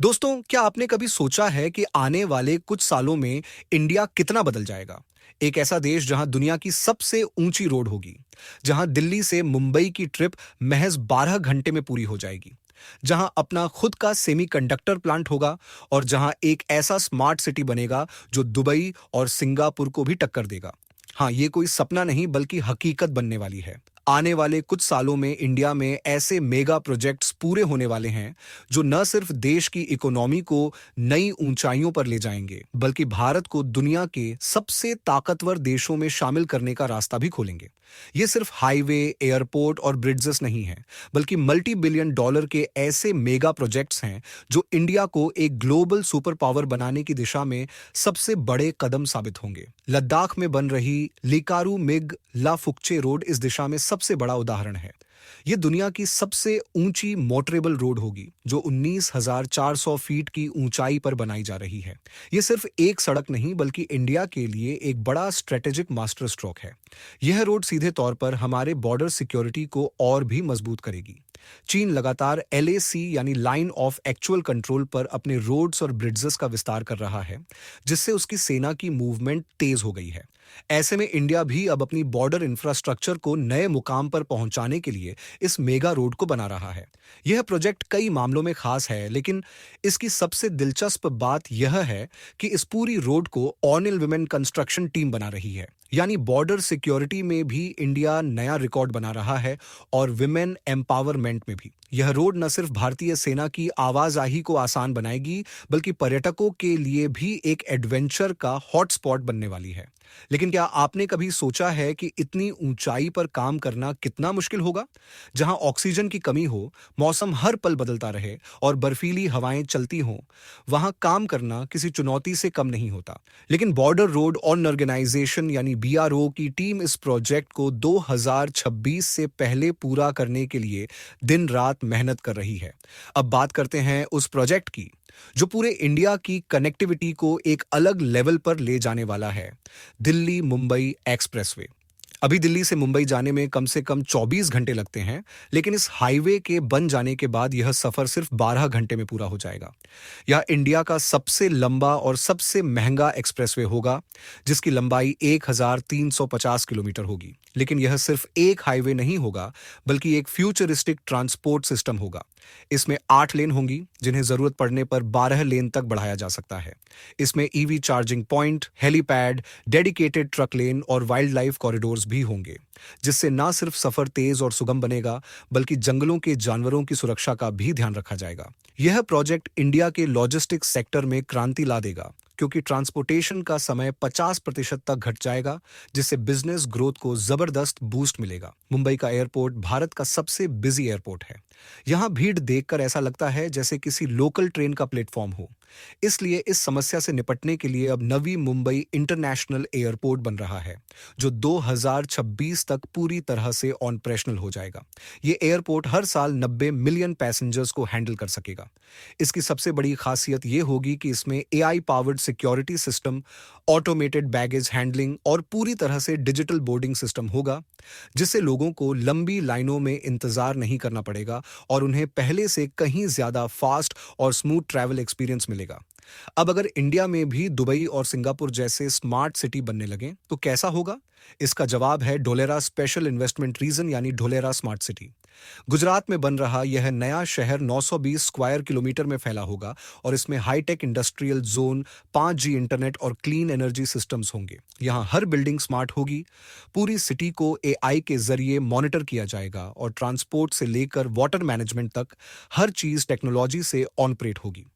दोस्तों, क्या आपने कभी सोचा है कि आने वाले कुछ सालों में इंडिया कितना बदल जाएगा? एक ऐसा देश जहां दुनिया की सबसे ऊंची रोड होगी, जहां दिल्ली से मुंबई की ट्रिप महज 12 घंटे में पूरी हो जाएगी, जहां अपना खुद का सेमीकंडक्टर प्लांट होगा और जहां एक ऐसा स्मार्ट सिटी बनेगा जो दुबई और सिंगापुर को भी टक्कर देगा। हाँ, ये कोई सपना नहीं बल्कि हकीकत बनने वाली है। आने वाले कुछ सालों में इंडिया में ऐसे मेगा प्रोजेक्ट्स पूरे होने वाले हैं जो न सिर्फ देश की इकोनॉमी को नई ऊंचाइयों पर ले जाएंगे, बल्कि भारत को दुनिया के सबसे ताकतवर देशों में शामिल करने का रास्ता भी खोलेंगे। ये सिर्फ हाईवे, एयरपोर्ट और ब्रिड्जेस नहीं हैं, बल्कि मल्टी बिलियन डॉलर के ऐसे मेगा प्रोजेक्ट्स हैं जो इंडिया को एक ग्लोबल सुपर पावर बनाने की दिशा में सबसे बड़े कदम साबित होंगे। लद्दाख में बन रही लिकारू मिग लाफुक्चे रोड इस दिशा में सबसे बड़ा उदाहरण है। ये दुनिया की सबसे ऊंची मोटरेबल रोड होगी जो 19,400 फीट की ऊंचाई पर बनाई जा रही है। ये सिर्फ एक सड़क नहीं बल्कि इंडिया के लिए एक बड़ा स्ट्रेटेजिक मास्टर स्ट्रोक है। यह रोड सीधे तौर पर हमारे बॉर्डर सिक्योरिटी को और भी मजबूत करेगी। चीन लगातार LAC यानी लाइन ऑफ एक्चुअल कंट्रोल पर अपने रोड्स और ब्रिड्जेस का विस्तार कर रहा है, जिससे उसकी सेना की मूवमेंट तेज हो गई है। ऐसे में इंडिया भी अब अपनी बॉर्डर इंफ्रास्ट्रक्चर को नए मुकाम पर पहुंचाने के लिए इस मेगा रोड को बना रहा है। यह प्रोजेक्ट कई मामलों में खास है, लेकिन इसकी सबसे दिलचस्प बात यह है कि इस पूरी रोड को ऑनिल विमेन कंस्ट्रक्शन टीम बना रही है। यानी बॉर्डर सिक्योरिटी में भी इंडिया नया रिकॉर्ड बना रहा है और विमेन एम्पावरमेंट में भी। यह रोड न सिर्फ भारतीय सेना की आवाजाही को आसान बनाएगी, बल्कि पर्यटकों के लिए भी एक एडवेंचर का हॉटस्पॉट बनने वाली है। लेकिन क्या आपने कभी सोचा है कि इतनी ऊंचाई पर काम करना कितना मुश्किल होगा? जहां ऑक्सीजन की कमी हो, मौसम हर पल बदलता रहे और बर्फीली हवाएं चलती हों, वहां काम करना किसी चुनौती से कम नहीं होता। लेकिन बॉर्डर रोड ऑन ऑर्गेनाइजेशन यानी BRO की टीम इस प्रोजेक्ट को 2026 से पहले पूरा करने के लिए दिन रात मेहनत कर रही है। अब बात करते हैं उस प्रोजेक्ट की जो पूरे इंडिया की कनेक्टिविटी को एक अलग लेवल पर ले जाने वाला है। दिल्ली मुंबई एक्सप्रेसवे। अभी दिल्ली से मुंबई जाने में कम से कम 24 घंटे लगते हैं, लेकिन इस हाईवे के बन जाने के बाद यह सफर सिर्फ 12 घंटे में पूरा हो जाएगा। यह इंडिया का सबसे लंबा और सबसे महंगा एक्सप्रेसवे होगा, जिसकी लंबाई 1350 किलोमीटर होगी। लेकिन यह सिर्फ एक हाईवे नहीं होगा, बल्कि एक फ्यूचरिस्टिक ट्रांसपोर्ट सिस्टम होगा। इसमें 8 लेन होंगी, जिन्हें जरूरत पड़ने पर 12 लेन तक बढ़ाया जा सकता है। इसमें EV charging point, helipad, dedicated truck lane और वाइल्ड लाइफ कॉरिडोर्स भी होंगे, जिससे न सिर्फ सफर तेज और सुगम बनेगा, बल्कि जंगलों के जानवरों की सुरक्षा का भी ध्यान रखा जाएगा। यह प्रोजेक्ट इंडिया के लॉजिस्टिक्स सेक्टर में क्रांति ला देगा, क्योंकि ट्रांसपोर्टेशन का समय 50% तक घट जाएगा, जिससे बिजनेस ग्रोथ को जबरदस्त बूस्ट मिलेगा। मुंबई का एयरपोर्ट भारत का सबसे बिजी एयरपोर्ट है। यहाँ भीड़ देखकर ऐसा लगता है जैसे किसी लोकल ट्रेन का प्लेटफॉर्म हो। इसलिए इस समस्या से निपटने के लिए अब नवी मुंबई इंटरनेशनल एयरपोर्ट बन रहा है, जो 2026 तक पूरी तरह से ऑपरेशनल हो जाएगा। ये एयरपोर्ट हर साल 90 मिलियन पैसेंजर्स को हैंडल कर सकेगा। इसकी सबसे बड़ी खासियत ये होगी कि इसमें AI powered security system, automated baggage handling और पूरी तरह से डिजिटल बोर्डिंग सिस्टम होगा, जिससे लोगों को लंबी लाइनों में इंतजार नहीं करना पड़ेगा और उन्हें पहले से कहीं ज्यादा फास्ट और स्मूथ ट्रैवल एक्सपीरियंस मिलेगा। अब अगर इंडिया में भी दुबई और सिंगापुर जैसे स्मार्ट सिटी बनने लगे तो कैसा होगा? इसका जवाब है ढोलेरा स्पेशल इन्वेस्टमेंट रीजन यानी ढोलेरा स्मार्ट सिटी। गुजरात में बन रहा यह नया शहर 920 स्क्वायर किलोमीटर में फैला होगा और इसमें hi-tech industrial zone, 5G internet और क्लीन एनर्जी सिस्टम्स होंगे। यहाँ हर बिल्डिंग स्मार्ट होगी, पूरी सिटी को AI के जरिए मॉनिटर किया जाएगा और ट्रांसपोर्ट से लेकर वाटर मैनेजमेंट तक हर चीज टेक्नोलॉजी से ऑनपरेट होगी।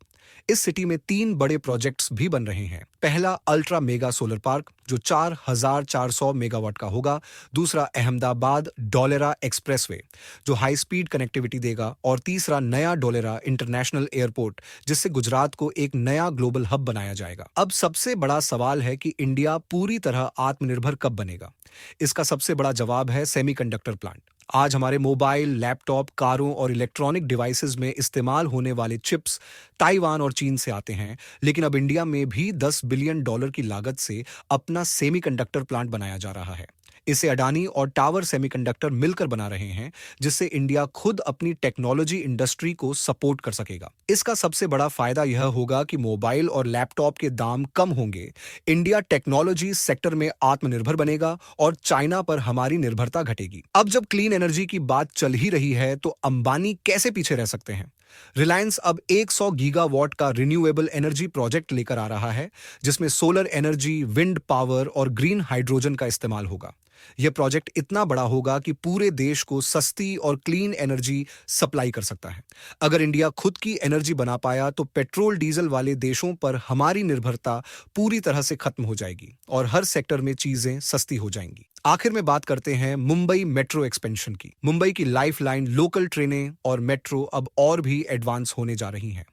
इस सिटी में 3 बड़े प्रोजेक्ट्स भी बन रहे हैं। पहला अल्ट्रा मेगा सोलर पार्क जो 4,400 मेगावाट का होगा। दूसरा अहमदाबाद डोलेरा एक्सप्रेसवे जो हाई स्पीड कनेक्टिविटी देगा और तीसरा नया डोलेरा इंटरनेशनल एयरपोर्ट, जिससे गुजरात को एक नया ग्लोबल हब बनाया जाएगा। अब सबसे बड़ा सवाल है कि इंडिया पूरी तरह आत्मनिर्भर कब बनेगा? इसका सबसे बड़ा जवाब है सेमीकंडक्टर प्लांट। आज हमारे मोबाइल, लैपटॉप, कारों और इलेक्ट्रॉनिक डिवाइसेस में इस्तेमाल होने वाले चिप्स ताइवान और चीन से आते हैं, लेकिन अब इंडिया में भी $10 बिलियन की लागत से अपना सेमीकंडक्टर प्लांट बनाया जा रहा है। इसे अडानी और टावर सेमीकंडक्टर मिलकर बना रहे हैं, जिससे इंडिया खुद अपनी टेक्नोलॉजी इंडस्ट्री को सपोर्ट कर सकेगा। इसका सबसे बड़ा फायदा यह होगा कि मोबाइल और लैपटॉप के दाम कम होंगे, इंडिया टेक्नोलॉजी सेक्टर में आत्मनिर्भर बनेगा और चाइना पर हमारी निर्भरता घटेगी। अब जब क्लीन एनर्जी की बात चल ही रही है, तो अंबानी कैसे पीछे रह सकते हैं। रिलायंस अब 100 गीगावाट का रिन्यूएबल एनर्जी प्रोजेक्ट लेकर आ रहा है, जिसमें सोलर एनर्जी, विंड पावर और ग्रीन हाइड्रोजन का इस्तेमाल होगा। यह प्रोजेक्ट इतना बड़ा होगा कि पूरे देश को सस्ती और क्लीन एनर्जी सप्लाई कर सकता है। अगर इंडिया खुद की एनर्जी बना पाया, तो पेट्रोल डीजल वाले देशों पर हमारी निर्भरता पूरी तरह से खत्म हो जाएगी और हर सेक्टर में चीजें सस्ती हो जाएंगी। आखिर में बात करते हैं मुंबई मेट्रो एक्सपेंशन की। मुंबई की लाइफलाइन लोकल ट्रेनें और मेट्रो अब और भी एडवांस होने जा रही हैं।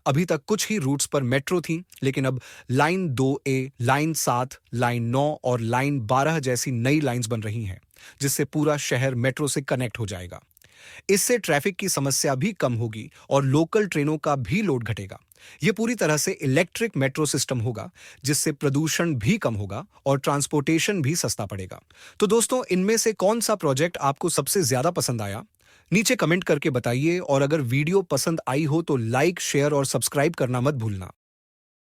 अभी तक कुछ ही रूट्स पर मेट्रो थी, लेकिन अब लाइन 2A, लाइन 7, लाइन 9 और लाइन 12 जैसी नई लाइंस बन रही हैं, जिससे पूरा शहर मेट्रो से कनेक्ट हो जाएगा। इससे ट्रैफिक की समस्या भी कम होगी और लोकल ट्रेनों का भी लोड घटेगा। यह पूरी तरह से इलेक्ट्रिक मेट्रो सिस्टम होगा, जिससे प्रदूषण भी कम होगा और ट्रांसपोर्टेशन भी सस्ता पड़ेगा। तो दोस्तों, इनमें से कौन सा प्रोजेक्ट आपको सबसे ज्यादा पसंद आया? नीचे कमेंट करके बताइए, और अगर वीडियो पसंद आई हो तो लाइक, शेयर और सब्सक्राइब करना मत भूलना।